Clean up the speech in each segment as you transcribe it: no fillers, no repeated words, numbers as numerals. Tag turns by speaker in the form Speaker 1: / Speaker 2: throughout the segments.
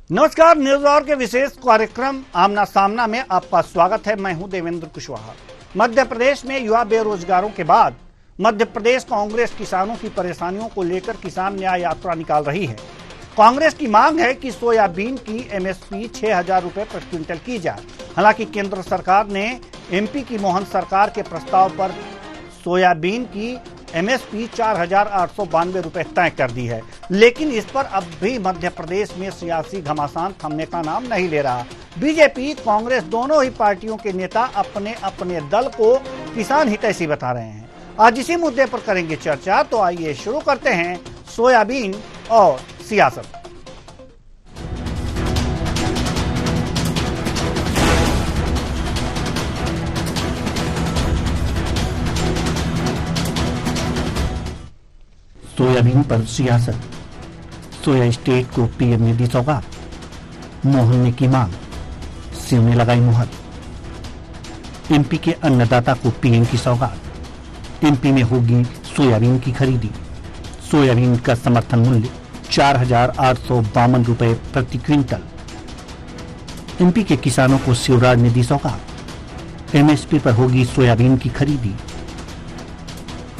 Speaker 1: नमस्कार, news our के विशेष कार्यक्रम आमना सामना में आपका स्वागत है। मैं हूं देवेंद्र कुशवाहा। मध्य प्रदेश में युवा बेरोजगारों के बाद मध्य प्रदेश कांग्रेस किसानों की परेशानियों को लेकर किसान न्याय यात्रा निकाल रही है। कांग्रेस की मांग है कि सोयाबीन की एमएसपी 6,000 रुपए प्रति क्विंटल की जाए। हालांकि केंद्र सरकार ने एमपी की मोहन सरकार के प्रस्ताव पर सोयाबीन की एमएसपी 4,892 रुपए तय कर दी है, लेकिन इस पर अब भी मध्य प्रदेश में सियासी घमासान थमने का नाम नहीं ले रहा। बीजेपी, कांग्रेस दोनों ही पार्टियों के नेता अपने अपने दल को किसान हितैषी बता रहे हैं। आज इसी मुद्दे पर करेंगे चर्चा, तो आइए शुरू करते हैं सोयाबीन और सियासत। सोयाबीन पर सियासत। सोया स्टेट को पीएम ने दी सौगात, मोहन ने की मांग, सीएम ने लगाई मुहर। एमपी के अन्नदाता को पीएम की सौगात, एमपी में होगी सोयाबीन की खरीदी। सोयाबीन का समर्थन मूल्य 4,852 रुपए प्रति क्विंटल। एमपी के किसानों को शिवराज ने दी सौगात, एमएसपी पर होगी सोयाबीन की खरीदी।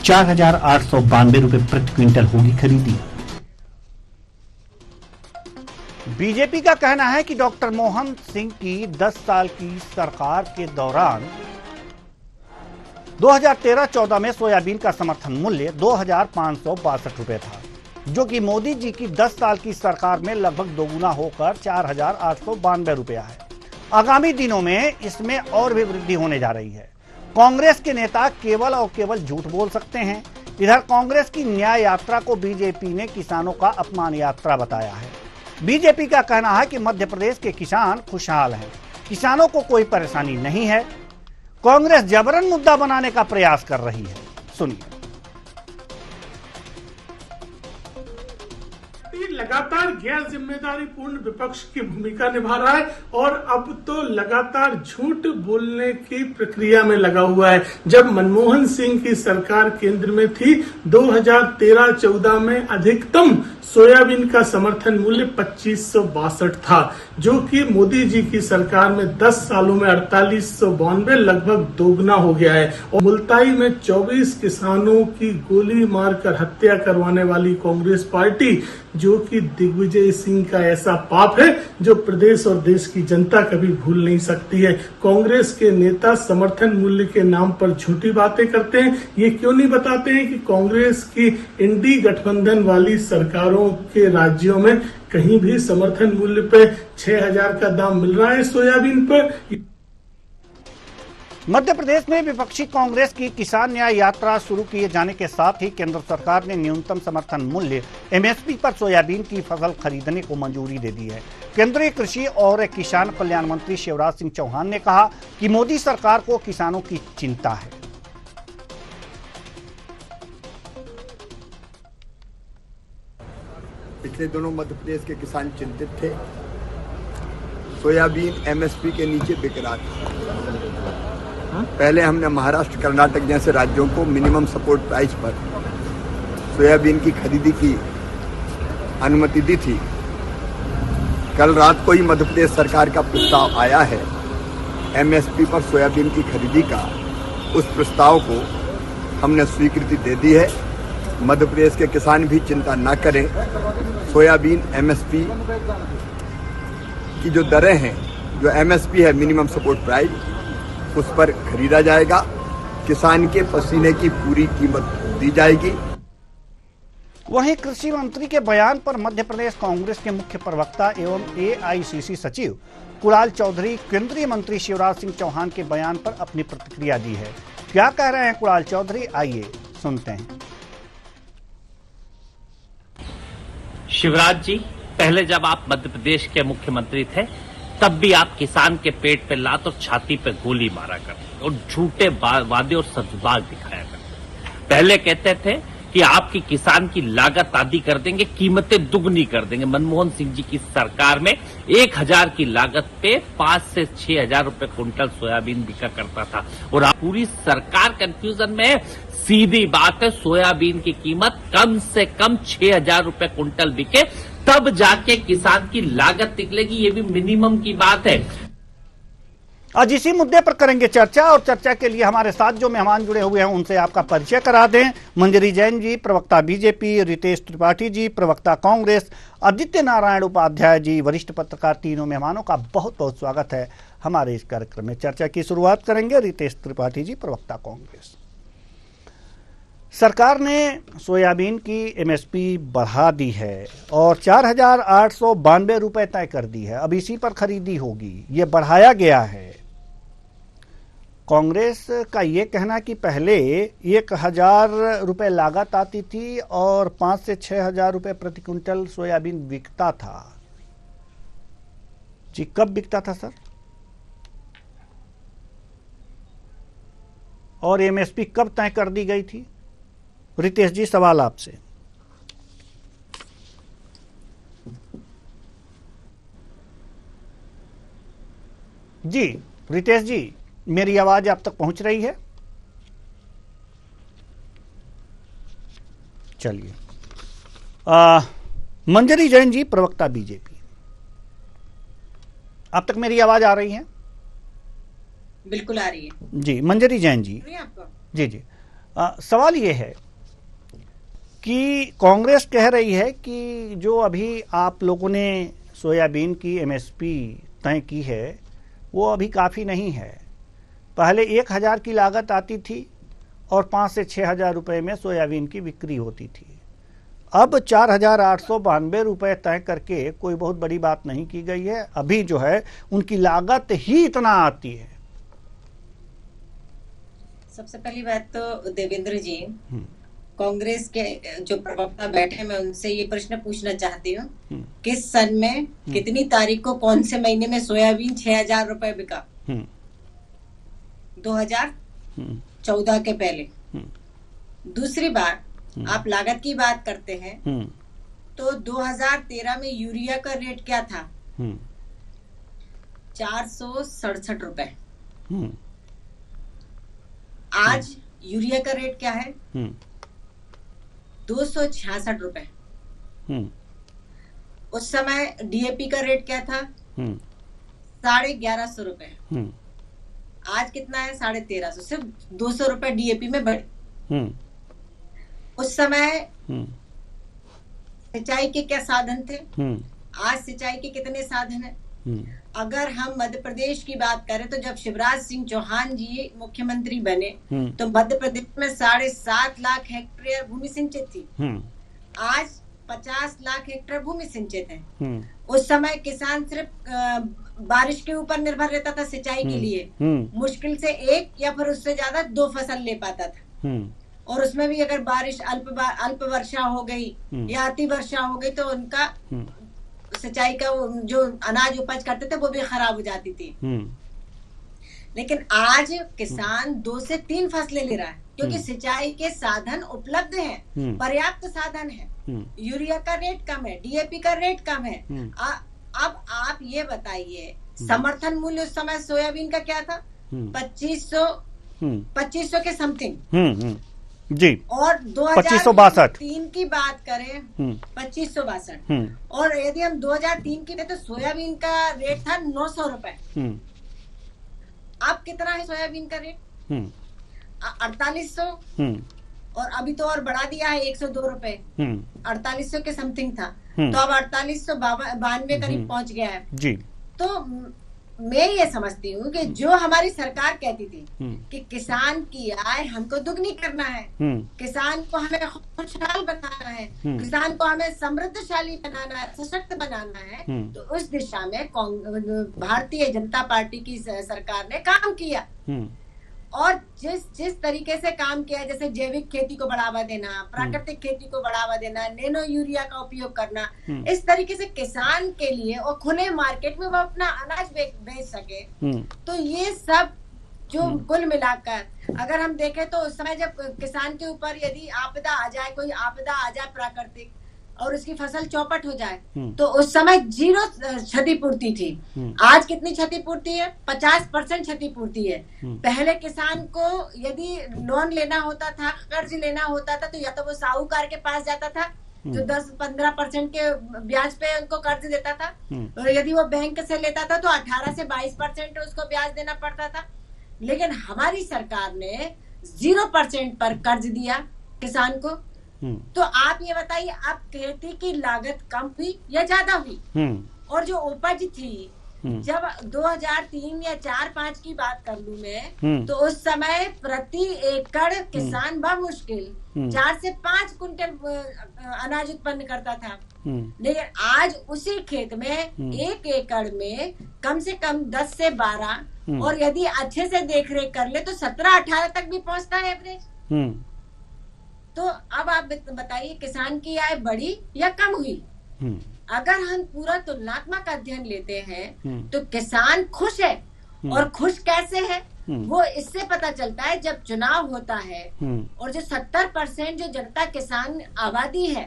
Speaker 1: 4,892 रुपए प्रति क्विंटल होगी खरीदी। बीजेपी का कहना है कि डॉक्टर मोहन सिंह की 10 साल की सरकार के दौरान 2013-14 में सोयाबीन का समर्थन मूल्य 2,562 रुपए था, जो कि मोदी जी की 10 साल की सरकार में लगभग दोगुना होकर 4,892 रुपया है। आगामी दिनों में इसमें और भी वृद्धि होने जा रही है। कांग्रेस के नेता केवल और केवल झूठ बोल सकते हैं। इधर कांग्रेस की न्याय यात्रा को बीजेपी ने किसानों का अपमान यात्रा बताया है। बीजेपी का कहना है कि मध्य प्रदेश के किसान खुशहाल हैं, किसानों को कोई परेशानी नहीं है। कांग्रेस जबरन मुद्दा बनाने का प्रयास कर रही है। सुनिए।
Speaker 2: लगातार गैर जिम्मेदारी पूर्ण विपक्ष की भूमिका निभा रहा है और अब तो लगातार झूठ बोलने की प्रक्रिया में लगा हुआ है। जब मनमोहन सिंह की सरकार केंद्र में थी, 2013-14 में अधिकतम सोयाबीन का समर्थन मूल्य 2,562 था, जो कि मोदी जी की सरकार में 10 सालों में 4,892 लगभग दोगुना हो गया है। और मुल्ताई में 24 किसानों की गोली मारकर हत्या करवाने वाली कांग्रेस पार्टी, जो कि दिग्विजय सिंह का ऐसा पाप है जो प्रदेश और देश की जनता कभी भूल नहीं सकती है। कांग्रेस के नेता समर्थन मूल्य के नाम पर झूठी बातें करते हैं। ये क्यों नहीं बताते हैं कि कांग्रेस की इंडी गठबंधन वाली सरकारों के राज्यों में कहीं भी समर्थन मूल्य पे 6,000 का दाम मिल रहा है सोयाबीन पर।
Speaker 1: मध्य प्रदेश में विपक्षी कांग्रेस की किसान न्याय यात्रा शुरू किए जाने के साथ ही केंद्र सरकार ने न्यूनतम समर्थन मूल्य एमएसपी पर सोयाबीन की फसल खरीदने को मंजूरी दे दी है। केंद्रीय कृषि और किसान कल्याण मंत्री शिवराज सिंह चौहान ने कहा कि मोदी सरकार को किसानों की चिंता है।
Speaker 3: पिछले दिनों मध्य प्रदेश के किसान चिंतित थे। सोयाबीन एमएसपी के नीचे बिक रहा था। पहले हमने महाराष्ट्र, कर्नाटक जैसे राज्यों को मिनिमम सपोर्ट प्राइस पर सोयाबीन की खरीदी की अनुमति दी थी। कल रात को ही मध्य प्रदेश सरकार का प्रस्ताव आया है एमएसपी पर सोयाबीन की खरीदी का। उस प्रस्ताव को हमने स्वीकृति दे दी है। मध्य प्रदेश के किसान भी चिंता न करें। सोयाबीन एमएसपी की जो दरें हैं, जो एमएसपी है मिनिमम सपोर्ट प्राइस, उस पर खरीदा जाएगा। किसान के पसीने की पूरी कीमत दी जाएगी।
Speaker 1: वहीं कृषि मंत्री के बयान पर मध्य प्रदेश कांग्रेस के मुख्य प्रवक्ता एवं एआईसीसी सचिव कुणाल चौधरी केंद्रीय मंत्री शिवराज सिंह चौहान के बयान पर अपनी प्रतिक्रिया दी है। क्या कह रहे हैं कुणाल चौधरी, आइए सुनते हैं।
Speaker 4: शिवराज जी, पहले जब आप मध्य प्रदेश के मुख्यमंत्री थे, तब भी आप किसान के पेट पे लात और छाती पे गोली मारा करते और झूठे वादे और सजबाग दिखाया करते। पहले कहते थे कि आपकी किसान की लागत आधी कर देंगे, कीमतें दुगनी कर देंगे। मनमोहन सिंह जी की सरकार में 1000 की लागत पे 5 से 6,000 रुपए क्विंटल सोयाबीन बिका करता था और आप पूरी सरकार कंफ्यूजन में है। सीधी बात है, सोयाबीन की कीमत कम से कम 6,000 रुपए क्विंटल बिके तब जाके किसान की लागत निकलेगी। ये भी मिनिमम की बात है।
Speaker 1: आज इसी मुद्दे पर करेंगे चर्चा और चर्चा के लिए हमारे साथ जो मेहमान जुड़े हुए हैं उनसे आपका परिचय करा दें। मंजरी जैन जी, प्रवक्ता बीजेपी, रितेश त्रिपाठी जी, प्रवक्ता कांग्रेस, आदित्य नारायण उपाध्याय जी, वरिष्ठ पत्रकार। तीनों मेहमानों का बहुत बहुत स्वागत है हमारे इस कार्यक्रम में। चर्चा की शुरुआत करेंगे रितेश त्रिपाठी जी, प्रवक्ता कांग्रेस। सरकार ने सोयाबीन की एमएसपी बढ़ा दी है और 4,892 रुपए तय कर दी है। अब इसी पर खरीदी होगी, ये बढ़ाया गया है। कांग्रेस का ये कहना कि पहले 1,000 रुपए लागत आती थी और 5 से 6,000 रुपए प्रति क्विंटल सोयाबीन बिकता था। जी, कब बिकता था सर? और एमएसपी कब तय कर दी गई थी? रितेश जी, सवाल आपसे। जी रितेश जी, मेरी आवाज आप तक पहुंच रही है? चलिए, मंजरी जैन जी, प्रवक्ता बीजेपी, आप तक मेरी आवाज आ रही है?
Speaker 5: बिल्कुल आ रही है
Speaker 1: जी। मंजरी जैन जी, जी जी, सवाल ये है कि कांग्रेस कह रही है कि जो अभी आप लोगों ने सोयाबीन की एमएसपी तय की है वो अभी काफ़ी नहीं है। पहले 1,000 की लागत आती थी और 5 से 6,000 रुपये में सोयाबीन की बिक्री होती थी। अब 4,892 रुपये तय करके कोई बहुत बड़ी बात नहीं की गई है। अभी जो है उनकी लागत ही इतना आती है।
Speaker 5: सबसे पहली बात तो देवेंद्र जी, कांग्रेस के जो प्रवक्ता बैठे, मैं उनसे ये प्रश्न पूछना चाहती हूँ, किस सन में कितनी तारीख को कौन से महीने में सोयाबीन 6,000 रुपए बिका? 2014 के पहले। दूसरी बात, आप लागत की बात करते हैं तो 2013 में यूरिया का रेट क्या था? 467 रुपए। आज यूरिया का रेट क्या है? 266 रुपए। उस समय डीएपी का रेट क्या था? 1150 रुपए। आज कितना है? 1350। सिर्फ 200 रुपए डीएपी में बढ़े। उस समय सिंचाई के क्या साधन थे? आज सिंचाई के कितने साधन हैं? अगर हम मध्य प्रदेश की बात करें तो जब शिवराज सिंह चौहान जी मुख्यमंत्री बने तो मध्य प्रदेश में 7.5 लाख हेक्टेयर भूमि सिंचित थी। आज 50 लाख हेक्टेयर भूमि सिंचित है। उस समय किसान सिर्फ बारिश के ऊपर निर्भर रहता था सिंचाई के लिए। मुश्किल से 1 या फिर उससे ज्यादा 2 फसल ले पाता था। और उसमें भी अगर बारिश अल्प वर्षा हो गई या अति वर्षा हो गई तो उनका सिंचाई का जो अनाज उपज करते थे वो भी खराब हो जाती थी। लेकिन आज किसान 2 से 3 फसलें ले रहा है क्योंकि सिंचाई के साधन उपलब्ध हैं, पर्याप्त साधन है। यूरिया का रेट कम है, डीएपी का रेट कम है। अब आप ये बताइए, समर्थन मूल्य उस समय सोयाबीन का क्या था? 2500 के समथिंग
Speaker 1: जी।
Speaker 5: और
Speaker 1: 2562
Speaker 5: की बात करें, 2562। और यदि हम 2003 की तो सोयाबीन का रेट था 900 रुपए। अब कितना है सोयाबीन का रेट? 4800। और अभी तो और बढ़ा दिया है 102 रुपए। 4800 के समथिंग था तो अब 4892 करीब पहुंच गया है
Speaker 1: जी।
Speaker 5: तो मैं ये समझती हूँ कि जो हमारी सरकार कहती थी कि किसान की आय हमको दुगनी करना है, किसान को हमें खुशहाल बनाना है, किसान को हमें समृद्धशाली बनाना है, सशक्त बनाना है, तो उस दिशा में भारतीय जनता पार्टी की सरकार ने काम किया। और जिस तरीके से काम किया, जैसे जैविक खेती को बढ़ावा देना, प्राकृतिक खेती को बढ़ावा देना, नैनो यूरिया का उपयोग करना, इस तरीके से किसान के लिए और खुले मार्केट में वो अपना अनाज बेच सके, तो ये सब जो कुल मिलाकर अगर हम देखें तो उस समय जब किसान के ऊपर यदि आपदा आ जाए, कोई आपदा आ जाए प्राकृतिक और उसकी फसल चौपट हो जाए, तो उस समय 0 क्षतिपूर्ति थी। आज कितनी क्षतिपूर्ति है? 50% क्षतिपूर्ति है। पहले किसान को यदि लोन लेना होता था, कर्ज लेना होता था, तो या तो वो साहूकार के पास जाता था जो 10-15% के ब्याज पे उनको कर्ज देता था, और यदि वो बैंक से लेता था तो 18 से 22% उसको ब्याज देना पड़ता था। लेकिन हमारी सरकार ने 0% पर कर्ज दिया किसान को। तो आप ये बताइए, आप खेती की लागत कम हुई या ज्यादा हुई? और जो उपज थी, जब 2003 या 4-5 की बात कर लूं मैं, तो उस समय प्रति एकड़ किसान बमुश्किल 4 से 5 कुंटल अनाज उत्पन्न करता था। लेकिन आज उसी खेत में 1 एकड़ में कम से कम 10 से 12, और यदि अच्छे से देखरेख कर ले तो 17-18 तक भी पहुंचता है एवरेज। तो अब आप बताइए, किसान की आय बढ़ी या कम हुई? अगर हम पूरा तुलनात्मक अध्ययन लेते हैं तो किसान खुश है। और खुश कैसे है? वो इससे पता चलता है जब चुनाव होता है और जो 70% जो जनता किसान आबादी है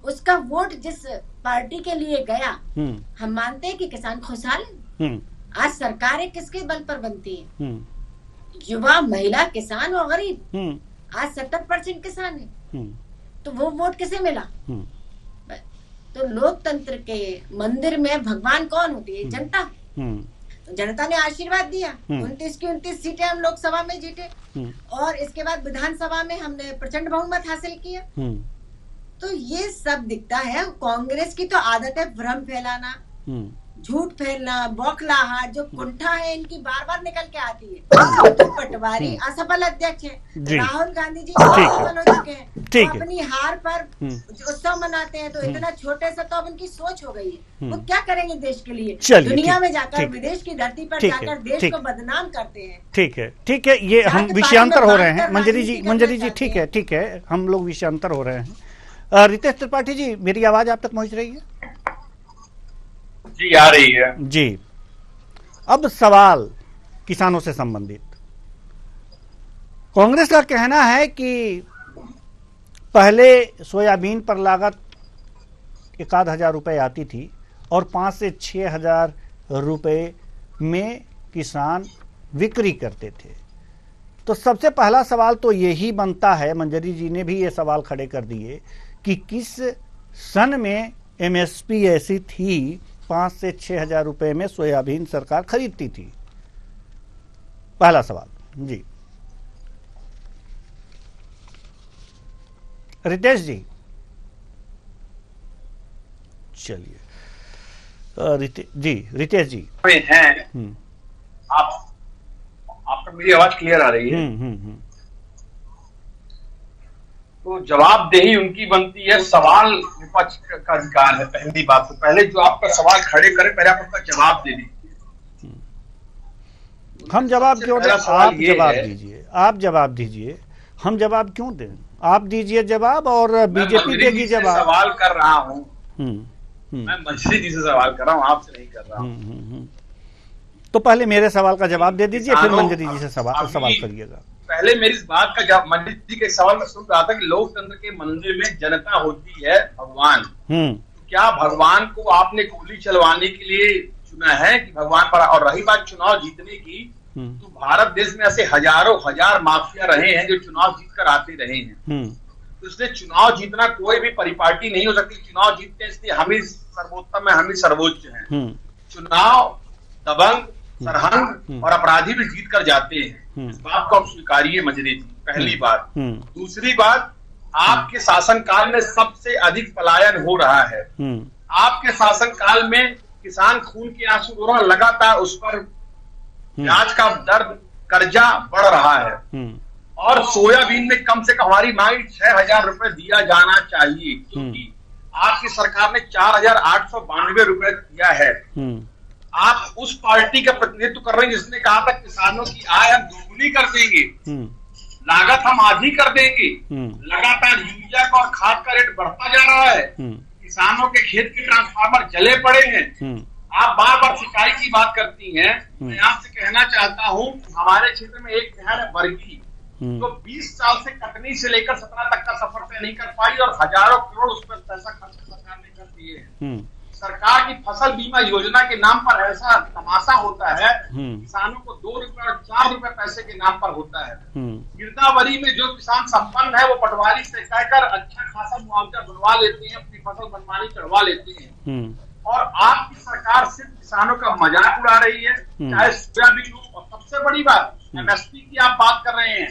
Speaker 5: उसका वोट जिस पार्टी के लिए गया, हम मानते हैं कि किसान खुशहाल है। आज सरकारें किसके बल पर बनती है? युवा, महिला, किसान और गरीब। आज 70% किसान है, तो वो वोट किसे मिला? तो लोकतंत्र के मंदिर में भगवान कौन होती है? जनता। तो जनता ने आशीर्वाद दिया, 29 की 29 सीटें हम लोकसभा में जीते, और इसके बाद विधानसभा में हमने प्रचंड बहुमत हासिल किया। तो ये सब दिखता है। कांग्रेस की तो आदत है भ्रम फैलाना, झूठ फैलना, बौखलाहट, जो कुंठा है इनकी बार बार निकल के आती है। तो पटवारी असफल अध्यक्ष है, राहुल गांधी जी असफल हो चुके हैं, तो अपनी हार पर उत्सव मनाते हैं। तो इतना छोटे से तो अब उनकी सोच हो गई है, वो क्या करेंगे देश के लिए? दुनिया में जाकर, विदेश की धरती पर जाकर देश को बदनाम करते हैं।
Speaker 1: ठीक है, ये हम विषयांतर हो रहे हैं। मंजरी जी ठीक है, हम लोग विषयांतर हो रहे हैं। रितेश त्रिपाठी जी, मेरी आवाज आप तक पहुंच रही है?
Speaker 6: जी, आ रही है
Speaker 1: जी। अब सवाल किसानों से संबंधित। कांग्रेस का कहना है कि पहले सोयाबीन पर लागत 1,000 रुपए आती थी और 5 से 6,000 रुपए में किसान बिक्री करते थे। तो सबसे पहला सवाल तो यही बनता है, मंजरी जी ने भी ये सवाल खड़े कर दिए कि किस सन में एमएसपी ऐसी थी 5 से 6,000 रुपए में सोयाबीन सरकार खरीदती थी? पहला सवाल जी। रितेश जी, चलिए। रितेश जी
Speaker 6: हैं। आपका मेरी आवाज क्लियर आ रही है? तो जवाबदेही उनकी बनती है, सवाल विपक्ष का अधिकार है। पहली बात तो पहले जो आपका सवाल खड़े करें, पहले आप उसका जवाब दे दीजिए।
Speaker 1: हम जवाब क्यों दें? आप जवाब दीजिए। हम जवाब क्यों दें? आप दीजिए जवाब और बीजेपी देगी जवाब।
Speaker 6: सवाल कर रहा हूँ मैं मंजरी जी से सवाल कर रहा हूँ, आपसे नहीं कर रहा हूँ।
Speaker 1: तो पहले मेरे सवाल का जवाब दे दीजिए, फिर मंजरी जी से सवाल करिएगा।
Speaker 6: पहले मेरी इस बात का जवाब, मंजरी जी के सवाल में सुन रहा था कि लोकतंत्र के मंदिर में जनता होती है भगवान। क्या भगवान को आपने गोली चलवाने के लिए चुना है कि भगवान पर? और रही बात चुनाव जीतने की, तो भारत देश में ऐसे हजारों हजार माफिया रहे हैं जो चुनाव जीत कर आते रहे हैं। तो इसलिए चुनाव जीतना कोई भी परिपाटी नहीं हो सकती। चुनाव जीतते हैं इसलिए हम ही सर्वोत्तम है, हम ही सर्वोच्च हैं। चुनाव दबंग, सरहंग और अपराधी भी जीत कर जाते हैं। इस बात को आप स्वीकारिए मंजरी जी, पहली बात। दूसरी बात, आपके शासनकाल में सबसे अधिक पलायन हो रहा है। आपके शासनकाल में किसान खून के आंसू रो रहा, लगातार उस पर ब्याज का दर्द, कर्जा बढ़ रहा है। और सोयाबीन में कम से कम हमारी मांग 6,000 रुपए दिया जाना चाहिए, क्योंकि आपकी सरकार ने 4,892 रुपए दिया है। आप उस पार्टी का प्रतिनिधित्व कर रहे हैं जिसने कहा था किसानों की आय हम दोगुनी कर देंगे, लागत हम आधी कर देंगे। लगातार यूरिया का और खाद का रेट बढ़ता जा रहा है। किसानों के खेत के ट्रांसफार्मर जले पड़े हैं। आप बार बार सिंचाई की बात करती हैं। मैं आपसे कहना चाहता हूं, हमारे क्षेत्र में एक नहर है बरगी, जो 20 साल से कटनी से लेकर 17 तक का सफर तय नहीं कर पाई और हजारों करोड़ उस पर पैसा खर्च सरकार ने कर दिए हैं। सरकार की फसल बीमा योजना के नाम पर ऐसा तमाशा होता है, किसानों को 2 रुपए और 4 रुपए पैसे के नाम पर होता है। गिरदावरी में जो किसान संपन्न है वो पटवारी से कहकर अच्छा खासा मुआवजा बनवा लेते हैं, अपनी फसल मनमानी चढ़वा लेते हैं। और आपकी सरकार सिर्फ किसानों का मजाक उड़ा रही है, चाहे सोयाबीन हो। और सबसे बड़ी बात, एमएसपी की आप बात कर रहे हैं,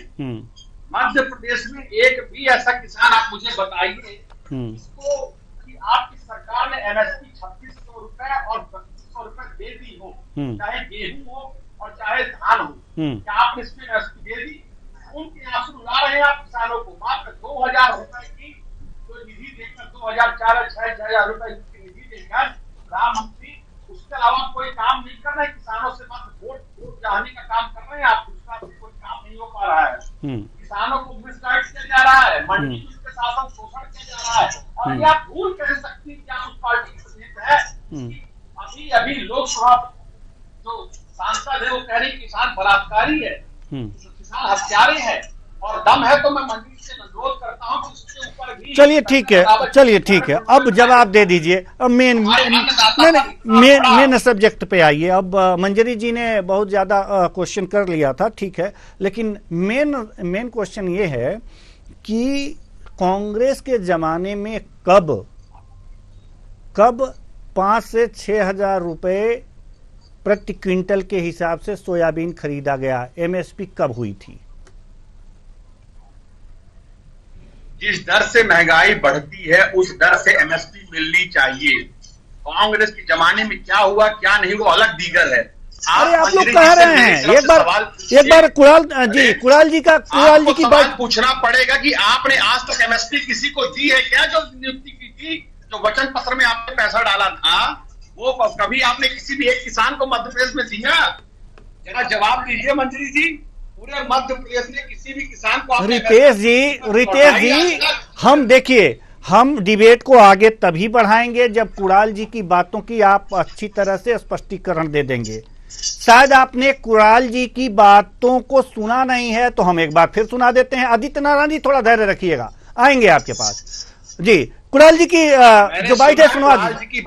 Speaker 6: मध्य प्रदेश में एक भी ऐसा किसान आप मुझे बताइए जिसको कि आपकी सरकार ने एमएसपी 2600 रुपए और 3200 रुपए दे दी हो, चाहे गेहूं हो और चाहे धान हो। क्या आपने इसमें एमएसपी दे दी? खून के आंसू रुला रहे हैं आप किसानों को। मात्र 2000 रुपए की जो निधि देकर 2004-6,000 रुपए की निधि देकर प्रधानमंत्री, उसके अलावा कोई काम नहीं कर रहे। किसानों से मात्र वोट चाहने का काम कर रहे हैं आप, दूसरा कोई काम नहीं हो पा रहा है। किसानों को मिसगाइड किया जा रहा है, मंडी के शासन शोषण किया जा रहा है। और ये आप भूल कह सकती है कि आप उस पार्टी के नेता है कि अभी लोकसभा जो सांसद है वो कह रही किसान बलात्कारी है, किसान हत्यारे हैं। और दम है तो मैं मंत्री से अनुरोध करता हूं कि उसके ऊपर भी। चलिए ठीक
Speaker 1: है, अब जवाब दे दीजिए। अब मेन सब्जेक्ट पे आइए। अब मंजरी जी ने बहुत ज्यादा क्वेश्चन कर लिया था, ठीक है, लेकिन मेन क्वेश्चन ये है कि कांग्रेस के जमाने में कब 5 से 6,000 रुपए प्रति क्विंटल के हिसाब से सोयाबीन खरीदा गया? एमएसपी कब हुई थी?
Speaker 6: जिस दर से महंगाई बढ़ती है उस दर से एमएसपी मिलनी चाहिए। कांग्रेस के जमाने में क्या हुआ क्या नहीं वो अलग दीगर है।
Speaker 1: आप लोग कह रहे हैं, एक बार कुणाल जी की बात
Speaker 6: पूछना पड़ेगा कि आपने आज तक एमएसपी किसी को दी है क्या? जो नियुक्ति की थी, जो वचन पत्र में आपने पैसा डाला था, वो कभी आपने किसी भी एक किसान को मध्य प्रदेश में दिया? जरा जवाब दीजिए मंत्री जी। पूरे मध्य प्रदेश में किसी भी किसान को
Speaker 1: रितेश जी, हम देखिए, हम डिबेट को आगे तभी बढ़ाएंगे जब कुणाल जी की बातों की आप अच्छी तरह से स्पष्टीकरण दे देंगे। शायद आपने कुणाल जी की बातों को सुना नहीं है, तो हम एक बार फिर सुना देते हैं। आदित्य नारायण जी, थोड़ा धैर्य रखिएगा, आएंगे आपके पास। जी, कुणाल जी की जो बात है सुनवा दीजिए,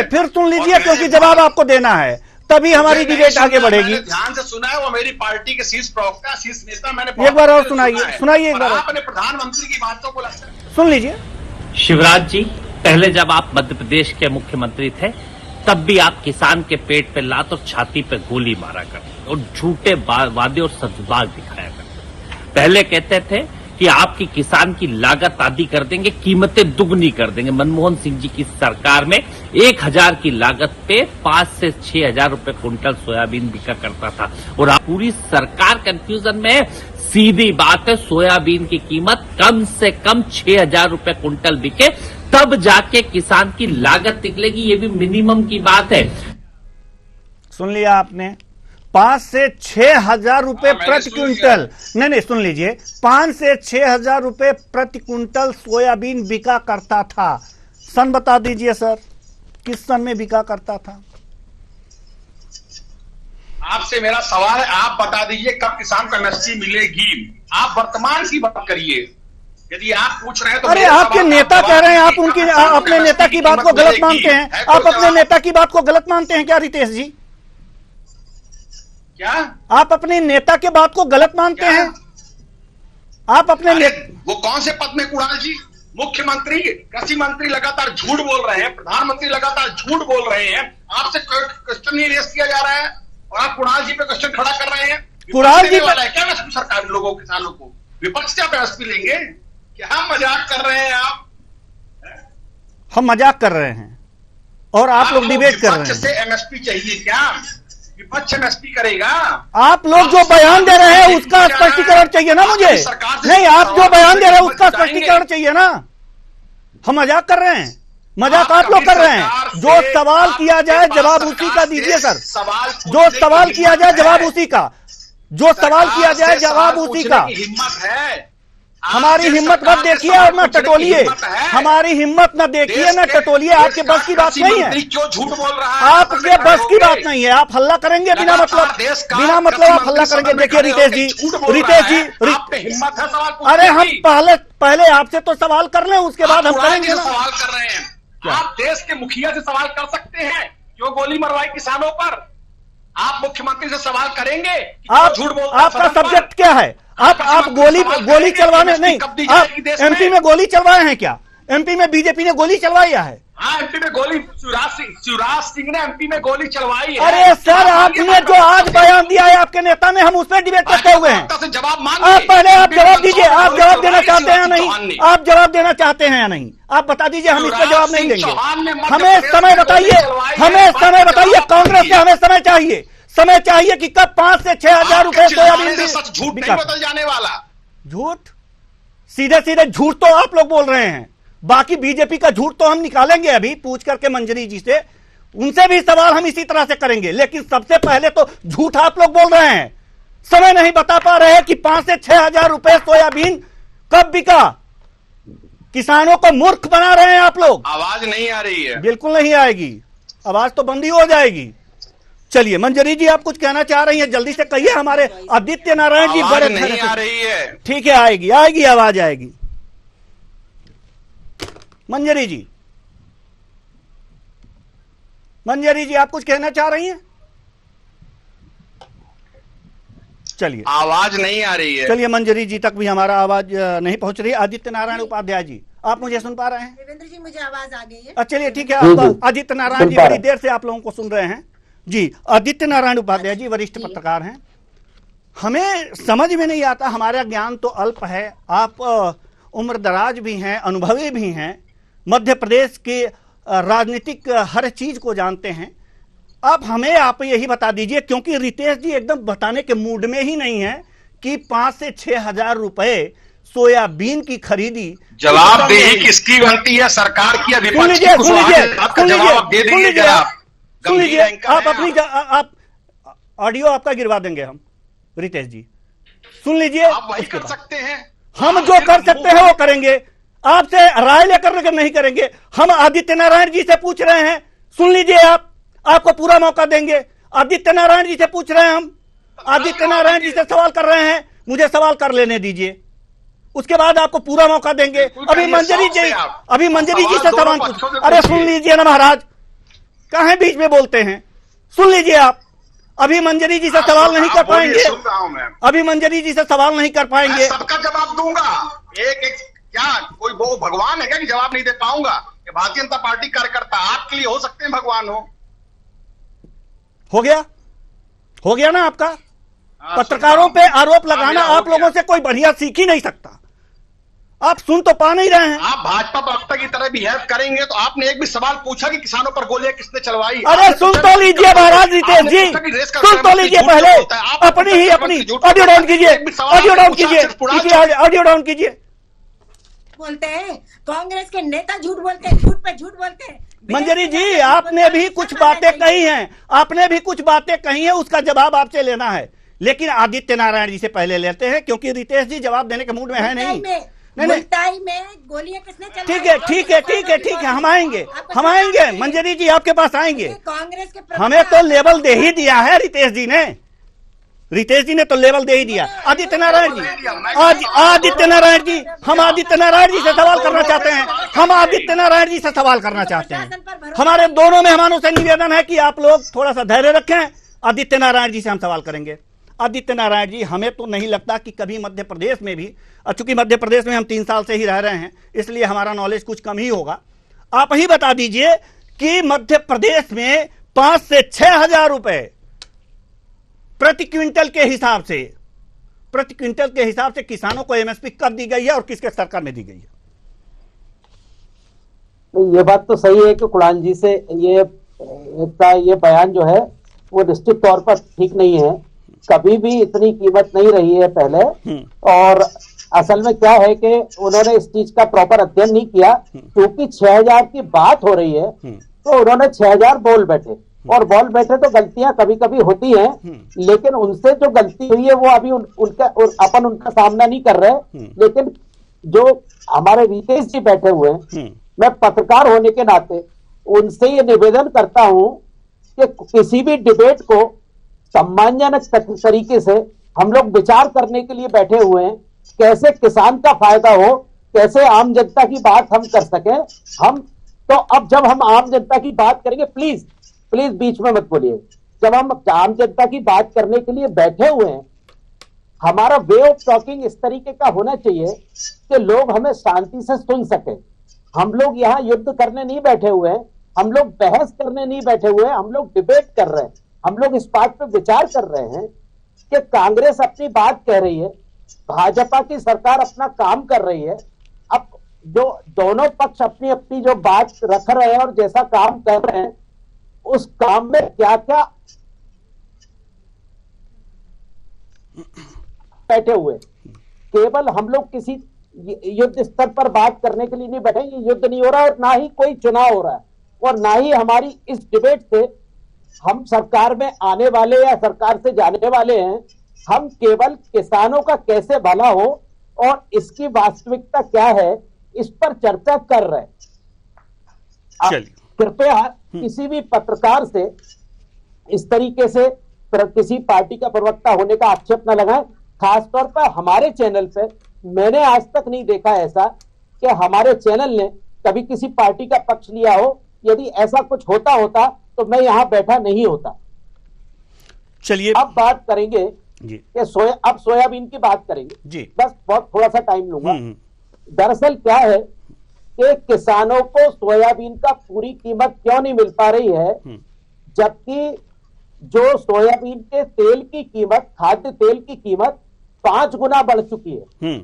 Speaker 1: फिर सुन लीजिए क्योंकि जवाब आपको देना है, तभी हमारी डिबेट आगे बढ़ेगी।
Speaker 6: ध्यान से सुना है, वो मेरी पार्टी के शीर्ष प्रवक्ता, शीर्ष नेता। मैंने
Speaker 1: एक बार और सुनाइए एक बार।
Speaker 6: आपने प्रधानमंत्री की बातों को
Speaker 1: सुन लीजिए।
Speaker 4: शिवराज जी, पहले जब आप मध्य प्रदेश के मुख्यमंत्री थे तब भी आप किसान के पेट पे लात और छाती पे गोली मारा करते और झूठे वादे और सजबाग दिखाया करते। पहले कहते थे कि आपकी किसान की लागत आधी कर देंगे, कीमतें दुगनी कर देंगे। मनमोहन सिंह जी की सरकार में 1,000 की लागत पे 5 से 6,000 रुपए क्विंटल सोयाबीन बिका करता था। और आप पूरी सरकार कंफ्यूजन में है। सीधी बात है, सोयाबीन की कीमत कम से कम 6,000 रुपए क्विंटल बिके तब जाके किसान की लागत निकलेगी। ये भी मिनिमम की बात है।
Speaker 1: सुन लिया आपने, 5 से 6,000 रुपए प्रति क्विंटल। नहीं, सुन लीजिए, 5 से 6,000 रुपए प्रति क्विंटल सोयाबीन बिका करता था। सन बता दीजिए सर, किस सन में बिका करता था?
Speaker 6: आपसे मेरा सवाल है, आप बता दीजिए कब किसान को एमएसपी मिलेगी। आप वर्तमान की बात करिए। यदि आप पूछ रहे हैं तो
Speaker 1: अरे आपके नेता कह रहे हैं, आप उनकी अपने नेता की बात को गलत मानते हैं। आप अपने नेता की बात को गलत मानते हैं क्या रितेश जी?
Speaker 6: क्या
Speaker 1: आप अपने नेता के बात को गलत मानते हैं? आप अपने
Speaker 6: वो कौन से पद में कुणाल जी? मुख्यमंत्री, कृषि मंत्री लगातार झूठ बोल रहे हैं, प्रधानमंत्री लगातार झूठ बोल रहे हैं। आपसे क्वेश्चन नहीं रेस किया जा रहा है और आप कुणाल जी पे क्वेश्चन खड़ा कर रहे हैं।
Speaker 1: कुणाल जी
Speaker 6: वाला है क्या एमएसपी सरकार लोगों किसानों को? विपक्ष से आप एमएसपी लेंगे? क्या मजाक कर रहे हैं आप?
Speaker 1: हम मजाक कर रहे हैं और आप लोग डिबेट कर रहे हैं।
Speaker 6: विपक्ष से एमएसपी चाहिए क्या? विपक्ष एमएसपी करेगा?
Speaker 1: आप लोग जो बयान दे रहे हैं उसका स्पष्टीकरण चाहिए ना मुझे। नहीं, आप जो बयान दे रहे हैं उसका स्पष्टीकरण चाहिए ना। हम मजाक कर रहे हैं? मजाक आप लोग कर रहे हैं। जो सवाल किया जाए जवाब उसी का दीजिए सर। जो सवाल किया जाए जवाब उसी का। जो सवाल किया जाए जवाब उसी का।
Speaker 6: हिम्मत है
Speaker 1: हमारी हिम्मत मत देखिए और ना टटोलिए, हमारी हिम्मत ना देखिए ना टटोलिए, आपके बस की बात नहीं है,
Speaker 7: क्यों झूठ बोल रहा है?
Speaker 1: आपके बस की बात नहीं है, आप हल्ला करेंगे बिना मतलब आप हल्ला करेंगे। देखिए रितेश जी,
Speaker 7: हिम्मत है सवाल,
Speaker 1: अरे हम पहले आपसे तो सवाल कर लें, उसके बाद हम करेंगे।
Speaker 7: सवाल कर रहे हैं, आप देश के मुखिया से सवाल कर सकते हैं, क्यों गोली मरवाई किसानों पर? आप मुख्यमंत्री से सवाल करेंगे?
Speaker 1: आप झूठ बोलते हैं, आपका सब्जेक्ट क्या है? आप गोली चलवाने नहीं, आप एमपी में गोली चलवाए हैं क्या? एमपी में बीजेपी ने गोली चलवाया है?
Speaker 7: हाँ, एमपी में गोली शिवराज सिंह ने एमपी में गोली चलवाई है।
Speaker 1: अरे सर, आपने जो आज बयान दिया है आपके नेता ने, हम उस पर डिबेट करते हुए हैं।
Speaker 7: जवाब मांगे,
Speaker 1: आप पहले आप जवाब दीजिए, आप जवाब देना चाहते हैं या नहीं? आप जवाब देना चाहते हैं या नहीं? आप बता दीजिए, हम इसका जवाब नहीं देंगे। हमें समय बताइए, हमें समय बताइए, कांग्रेस से हमें समय चाहिए, समय चाहिए कि कब 5 से 6 हजार रुपए सोयाबीन
Speaker 7: झूठ नहीं बदल जाने वाला।
Speaker 1: झूठ सीधे सीधे झूठ तो आप लोग बोल रहे हैं, बाकी बीजेपी का झूठ तो हम निकालेंगे अभी पूछ करके मंजरी जी से, उनसे भी सवाल हम इसी तरह से करेंगे। लेकिन सबसे पहले तो झूठ आप लोग बोल रहे हैं, समय नहीं बता पा रहे हैं कि 5 से 6 हजार रुपए सोयाबीन कब बिका। किसानों को मूर्ख बना रहे हैं आप लोग।
Speaker 7: आवाज नहीं आ रही है?
Speaker 1: बिल्कुल नहीं आएगी, आवाज तो बंदी हो जाएगी। चलिए मंजरी जी, आप कुछ कहना चाह रही हैं, जल्दी से कहिए। हमारे आदित्य नारायण जी बड़े
Speaker 7: नहीं आ रही है।
Speaker 1: ठीक है, आएगी आएगी, आवाज आएगी। मंजरी जी, मंजरी जी, आप कुछ कहना चाह रही हैं? चलिए,
Speaker 7: आवाज नहीं आ रही है।
Speaker 1: चलिए, मंजरी जी तक भी हमारा आवाज नहीं पहुंच रही। आदित्य नारायण उपाध्याय जी, आप मुझे सुन पा रहे हैं?
Speaker 5: देवेंद्र जी, मुझे आवाज आ गई है।
Speaker 1: चलिए ठीक है, आदित्य नारायण जी बड़ी देर से आप लोगों को सुन रहे हैं जी। आदित्य नारायण उपाध्याय जी वरिष्ठ पत्रकार हैं। हमें समझ में नहीं आता, हमारा ज्ञान तो अल्प है, आप उम्रदराज भी हैं, अनुभवी भी हैं, मध्य प्रदेश के राजनीतिक हर चीज को जानते हैं। आप यही बता दीजिए, क्योंकि रितेश जी एकदम बताने के मूड में ही नहीं है कि 5 से 6 हजार रुपए सोयाबीन की खरीदी।
Speaker 7: जवाबदेही किसकी बनती है? सरकार की।
Speaker 1: सुन लीजिए, आप अपनी आप ऑडियो आपका गिरवा देंगे हम, रितेश जी सुन लीजिए।
Speaker 7: आप वही कर सकते हैं,
Speaker 1: हम जो कर सकते हैं वो करेंगे, आपसे राय लेकर नहीं करेंगे। हम आदित्य नारायण जी से पूछ रहे हैं, सुन लीजिए, आपको पूरा मौका देंगे। आदित्य नारायण जी से पूछ रहे हैं, हम आदित्य नारायण जी से सवाल कर रहे हैं, मुझे सवाल कर लेने दीजिए, उसके बाद आपको पूरा मौका देंगे। अभी मंजरी जी से सवाल पूछ। अरे सुन लीजिए ना महाराज, कहां बीच में बोलते हैं, सुन लीजिए आप। अभी मंजरी जी से सवाल नहीं कर पाएंगे, अभी मंजरी जी से सवाल नहीं कर पाएंगे।
Speaker 7: सबका जवाब दूंगा, एक क्या कोई वो भगवान है क्या कि जवाब नहीं दे पाऊंगा? भारतीय जनता पार्टी कार्यकर्ता आपके लिए हो सकते हैं भगवान
Speaker 1: हो गया ना आपका। पत्रकारों पे आरोप लगाना आप लोगों से कोई बढ़िया सीख ही नहीं सकता, आप सुन तो पा नहीं रहे हैं।
Speaker 7: आप भाजपा प्रवक्ता की तरह बिहेव करेंगे तो आपने एक भी सवाल पूछा कि किसानों पर गोलियां किसने चलवाई?
Speaker 1: अरे सुन तो लीजिए महाराज रितेश जी, सुन तो लीजिए पहले, अपनी ऑडियो डाउन कीजिए, ऑडियो डाउन कीजिए।
Speaker 5: बोलते हैं कांग्रेस के नेता झूठ बोलते हैं, झूठ पे झूठ बोलते हैं।
Speaker 1: मंजरी जी, आपने भी कुछ बातें कही हैं, उसका जवाब आपसे लेना है। लेकिन आदित्य नारायण जी से पहले लेते हैं, क्योंकि रितेश जी जवाब देने के मूड में है नहीं।
Speaker 5: मुल्ताई में गोलियां किसने चलाई?
Speaker 1: ठीक है, हम आएंगे मंजरी जी, आपके पास आएंगे।
Speaker 5: कांग्रेस के
Speaker 1: हमें तो लेवल दे ही दिया है रितेश जी ने तो लेवल दे ही दिया। आदित्य नारायण जी, आदित्य नारायण जी, हम आदित्य नारायण जी से सवाल करना चाहते हैं। हमारे दोनों मेहमानों से निवेदन है कि आप लोग थोड़ा सा धैर्य रखें। आदित्य नारायण जी से हम सवाल करेंगे। आदित्य नारायण जी, हमें तो नहीं लगता कि कभी मध्य प्रदेश में भी, चूंकि मध्य प्रदेश में हम 3 साल से ही रह रहे हैं, इसलिए हमारा नॉलेज कुछ कम ही होगा। आप ही बता दीजिए कि मध्य प्रदेश में 5 से 6 हजार रुपए प्रति क्विंटल के हिसाब से किसानों को एमएसपी कब दी गई है और किसके सरकार में दी गई है?
Speaker 8: ये बात तो सही है कि कुणाल जी से ये बयान जो है वो निश्चित तौर पर ठीक नहीं है। कभी भी इतनी कीमत नहीं रही है पहले, और असल में क्या है कि उन्होंने इस चीज का प्रॉपर अध्ययन नहीं किया, क्योंकि 6000 की बात हो रही है तो उन्होंने 6000 बोल बैठे, और बोल बैठे तो गलतियां कभी कभी होती हैं, लेकिन उनसे जो गलती हुई है वो अभी उनका सामना नहीं कर रहे। लेकिन जो हमारे रितेश जी बैठे हुए हैं, मैं पत्रकार होने के नाते उनसे ये निवेदन करता हूं कि किसी भी डिबेट को सम्मानजनक तरीके से हम लोग विचार करने के लिए बैठे हुए हैं, कैसे किसान का फायदा हो, कैसे आम जनता की बात हम कर सकें। हम तो अब जब हम आम जनता की बात करेंगे, प्लीज प्लीज बीच में मत बोलिए, जब हम आम जनता की बात करने के लिए बैठे हुए हैं, हमारा वे ऑफ टॉकिंग इस तरीके का होना चाहिए कि लोग हमें शांति से सुन सके। हम लोग यहाँ युद्ध करने नहीं बैठे हुए हैं, हम लोग बहस करने नहीं बैठे हुए हैं, हम लोग डिबेट कर रहे हैं। हम लोग इस बात पे विचार कर रहे हैं कि कांग्रेस अपनी बात कह रही है, भाजपा की सरकार अपना काम कर रही है। अब जो दोनों पक्ष अपनी अपनी जो बात रख रहे हैं और जैसा काम कर रहे हैं, उस काम में क्या क्या बैठे हुए, केवल हम लोग किसी युद्ध स्तर पर बात करने के लिए नहीं बैठे। ये युद्ध नहीं हो रहा है, ना ही कोई चुनाव हो रहा है, और ना ही हमारी इस डिबेट से हम सरकार में आने वाले या सरकार से जाने वाले हैं। हम केवल किसानों का कैसे भला हो और इसकी वास्तविकता क्या है, इस पर चर्चा कर रहे हैं। कृपया किसी भी पत्रकार से इस तरीके से किसी पार्टी का प्रवक्ता होने का आक्षेप न लगाएं। खासतौर पर हमारे चैनल पे मैंने आज तक नहीं देखा ऐसा कि हमारे चैनल ने कभी किसी पार्टी का पक्ष लिया हो। यदि ऐसा कुछ होता तो मैं यहां बैठा नहीं होता।
Speaker 1: चलिए
Speaker 8: अब बात करेंगे
Speaker 1: जी
Speaker 8: कि अब सोयाबीन की बात करेंगे जी, बस बहुत थोड़ा सा टाइम लूंगा। दरअसल क्या है कि किसानों को सोयाबीन का पूरी कीमत क्यों नहीं मिल पा रही है, जबकि जो सोयाबीन के तेल की कीमत, खाद्य तेल की कीमत 5 गुना बढ़ चुकी है।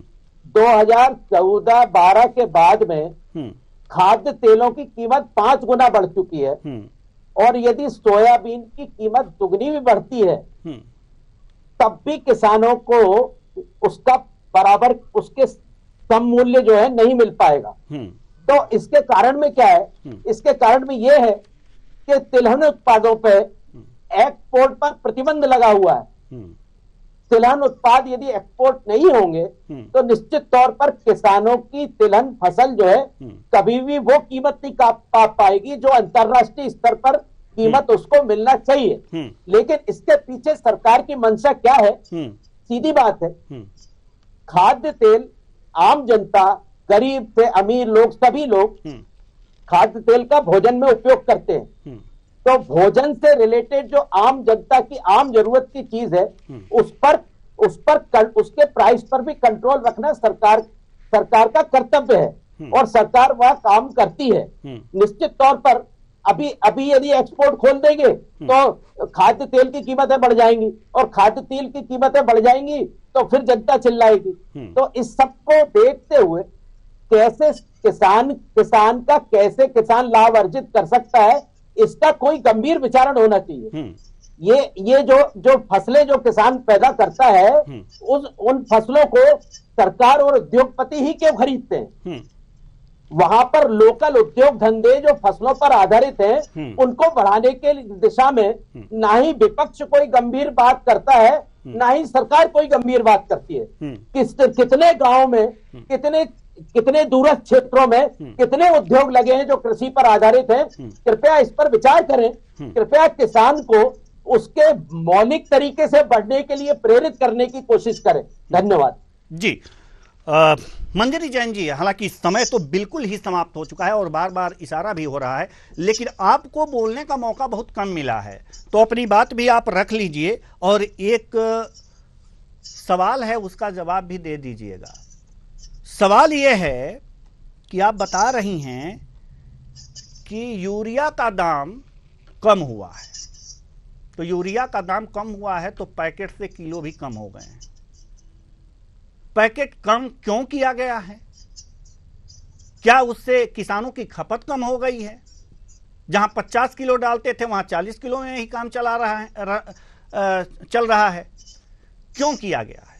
Speaker 8: 2014-12 के बाद में खाद्य तेलों की कीमत 5 गुना बढ़ चुकी है, और यदि सोयाबीन की कीमत दुगनी भी बढ़ती है तब भी किसानों को उसका बराबर, उसके सम मूल्य जो है नहीं मिल पाएगा। तो इसके कारण में क्या है? इसके कारण में यह है कि तिलहन उत्पादों पे एक्सपोर्ट पर प्रतिबंध लगा हुआ है। तिलहन उत्पाद यदि एक्सपोर्ट नहीं होंगे तो निश्चित तौर पर किसानों की तिलहन फसल जो है कभी भी वो कीमत नहीं पा पाएगी जो अंतर्राष्ट्रीय स्तर पर कीमत उसको मिलना चाहिए। लेकिन इसके पीछे सरकार की मंशा क्या है? सीधी बात है, खाद्य तेल आम जनता, गरीब से अमीर लोग, सभी लोग खाद्य तेल का भोजन में उपयोग करते हैं। तो भोजन से रिलेटेड जो आम जनता की आम जरूरत की चीज है, उस पर उसके प्राइस पर भी कंट्रोल रखना सरकार का कर्तव्य है, और सरकार वह काम करती है। निश्चित तौर पर अभी यदि एक्सपोर्ट खोल देंगे तो खाद्य तेल की कीमतें बढ़ जाएंगी, और खाद्य तेल की कीमतें बढ़ जाएंगी तो फिर जनता चिल्लाएगी। तो इस सबको देखते हुए कैसे किसान का कैसे किसान लाभ अर्जित कर सकता है, इसका कोई गंभीर विचारण होना चाहिए। ये जो फसलें जो किसान पैदा करता है, उन फसलों को सरकार और उद्योगपति ही क्यों खरीदते हैं? वहां पर लोकल उद्योग धंधे जो फसलों पर आधारित हैं, उनको बढ़ाने के दिशा में ना ही विपक्ष कोई गंभीर बात करता है, ना ही सरकार कोई गंभीर बात करती है। कितने गांव में, कितने दूरस्थ क्षेत्रों में कितने उद्योग लगे हैं जो कृषि पर आधारित हैं। कृपया इस पर विचार करें। कृपया किसान को उसके मौलिक तरीके से बढ़ने के लिए प्रेरित करने की कोशिश करें। धन्यवाद
Speaker 1: जी। मंजरी जैन जी, हालांकि समय तो बिल्कुल ही समाप्त हो चुका है और बार बार इशारा भी हो रहा है, लेकिन आपको बोलने का मौका बहुत कम मिला है, तो अपनी बात भी आप रख लीजिए और एक सवाल है उसका जवाब भी दे दीजिएगा। सवाल यह है कि आप बता रही हैं कि यूरिया का दाम कम हुआ है, तो यूरिया का दाम कम हुआ है तो पैकेट से किलो भी कम हो गए हैं। पैकेट कम क्यों किया गया है? क्या उससे किसानों की खपत कम हो गई है? जहां 50 किलो डालते थे वहां 40 किलो में ही काम चल रहा है। क्यों किया गया है?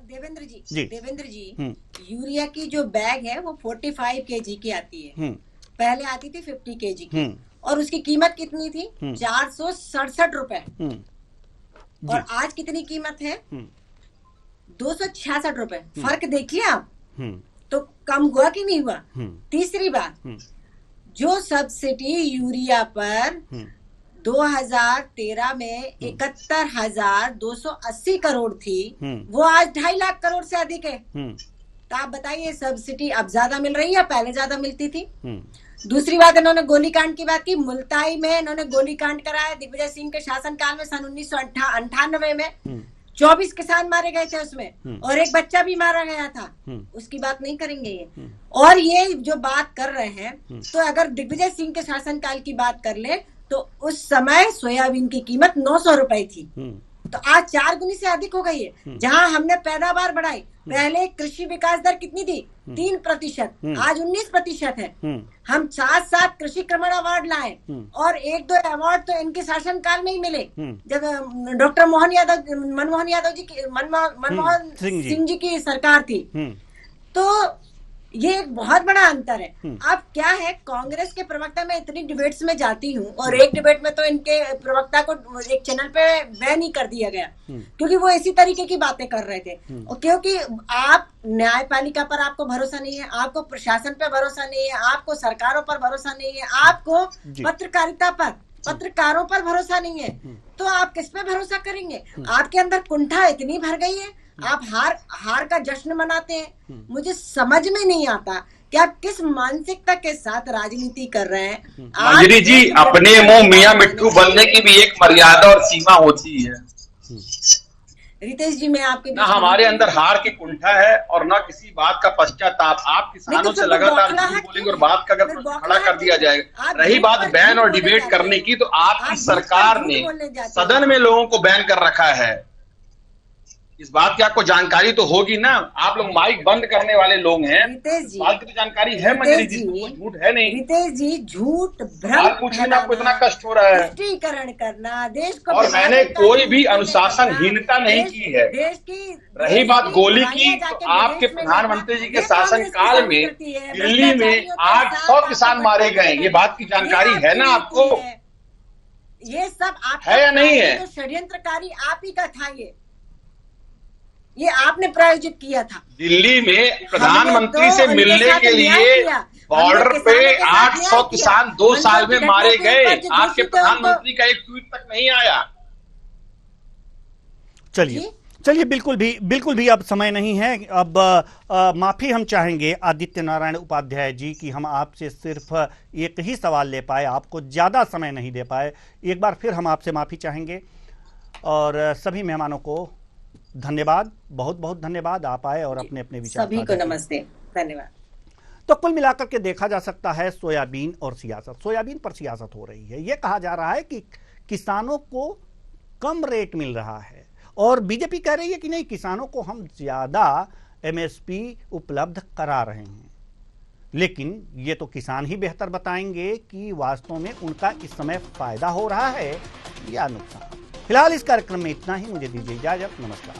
Speaker 5: देवेंद्र जी, यूरिया की जो बैग है वो 45 kg की आती है, पहले आती थी 50 kg की, और उसकी कीमत कितनी थी? 467 रुपए। और आज कितनी कीमत है? 266 रुपए। फर्क देखिए आप। तो कम हुआ कि नहीं हुआ? तीसरी बात, जो सब्सिडी यूरिया पर 2013 में 71,280 करोड़ थी, वो आज 2.5 लाख करोड़ से अधिक है। तो आप बताइए सब्सिडी अब ज्यादा मिल रही है, पहले ज्यादा मिलती थी? दूसरी बात, इन्होंने गोलीकांड की बात की। मुल्ताई में इन्होंने गोलीकांड कराया दिग्विजय सिंह के शासनकाल में, सन 1998 में 24 किसान मारे गए थे उसमें, और एक बच्चा भी मारा गया था। उसकी बात नहीं करेंगे ये। और ये जो बात कर रहे हैं, तो अगर दिग्विजय सिंह के शासनकाल की बात कर ले तो उस समय सोयाबीन की कीमत 900 रुपए थी, तो आज 4 गुनी से अधिक हो गई है। जहां हमने पैदावार बढ़ाई, पहले कृषि विकास दर कितनी थी? 3%, आज 19% है। हम 7 कृषि क्रमण अवार्ड लाए, और 1-2 अवार्ड तो इनके शासनकाल में ही मिले, जब डॉक्टर मनमोहन सिंह जी की सरकार थी। तो ये एक बहुत बड़ा अंतर है। अब क्या है, कांग्रेस के प्रवक्ता, मैं इतनी डिबेट्स में जाती हूँ, और एक डिबेट में तो इनके प्रवक्ता को एक चैनल पे बैन ही कर दिया गया, क्योंकि वो इसी तरीके की बातें कर रहे थे। और क्योंकि आप न्यायपालिका पर आपको भरोसा नहीं है, आपको प्रशासन पे भरोसा नहीं है, आपको सरकारों पर भरोसा नहीं है, आपको पत्रकारिता पर, पत्रकारों पर भरोसा नहीं है, तो आप किस पे भरोसा करेंगे? आपके अंदर कुंठा इतनी भर गई है, आप हार का जश्न मनाते हैं। मुझे समझ में नहीं आता कि आप किस मानसिकता के साथ राजनीति कर रहे हैं।
Speaker 6: मंजरी जी, अपने मुंह मियां मिट्ठू बनने की भी एक मर्यादा और सीमा होती है।
Speaker 5: रितेश जी, मैं आपके
Speaker 6: ना हमारे अंदर हार की कुंठा है और ना किसी बात का पश्चाताप। आप किसानों से लगातार झूठ बोलेंगे और बात का अगर खड़ा कर दिया जाएगा। रही बात बैन और डिबेट करने की, तो आपकी सरकार ने सदन में लोगों को बैन कर रखा है। इस बात की आपको जानकारी तो होगी ना, आप लोग माइक बंद करने वाले लोग हैं।
Speaker 5: रितेश जी,
Speaker 6: बात की तो जानकारी है मंजरी जी, झूठ है नहीं।
Speaker 5: रितेश जी, झूठ, भ्रम
Speaker 6: पूछने में आपको इतना कष्ट हो रहा है,
Speaker 5: तुष्टीकरण करना, देश को,
Speaker 6: और मैंने कोई भी अनुशासनहीनता नहीं की है।
Speaker 5: देश की
Speaker 6: रही बात गोली की, तो आपके प्रधानमंत्री जी के शासनकाल में दिल्ली में 800 किसान मारे गए, ये बात की जानकारी है ना आपको?
Speaker 5: ये सब आप
Speaker 6: है या नहीं है?
Speaker 5: षड्यंत्रकारी आप ही का था, ये आपने प्रायोजित किया था।
Speaker 6: दिल्ली में प्रधानमंत्री से मिलने के लिए बॉर्डर पे 800 किसान 2 साल में मारे गए, आपके प्रधानमंत्री का एक ट्वीट तक नहीं आया।
Speaker 1: चलिए बिल्कुल भी अब समय नहीं है। अब माफी हम चाहेंगे आदित्य नारायण उपाध्याय जी की हम आपसे सिर्फ एक ही सवाल ले पाए, आपको ज्यादा समय नहीं दे पाए। एक बार फिर हम आपसे माफी चाहेंगे, और सभी मेहमानों को धन्यवाद, बहुत बहुत धन्यवाद। आप आए और अपने अपने विचार,
Speaker 5: सभी को नमस्ते, धन्यवाद।
Speaker 1: तो कुल मिलाकर के देखा जा सकता है सोयाबीन और सियासत, सोयाबीन पर सियासत हो रही है। यह कहा जा रहा है कि किसानों को कम रेट मिल रहा है, और बीजेपी कह रही है कि नहीं, किसानों को हम ज्यादा एमएसपी उपलब्ध करा रहे हैं। लेकिन ये तो किसान ही बेहतर बताएंगे कि वास्तव में उनका इस समय फायदा हो रहा है या नुकसान। फिलहाल इस कार्यक्रम में इतना ही, मुझे दीजिए इजाजत, नमस्कार।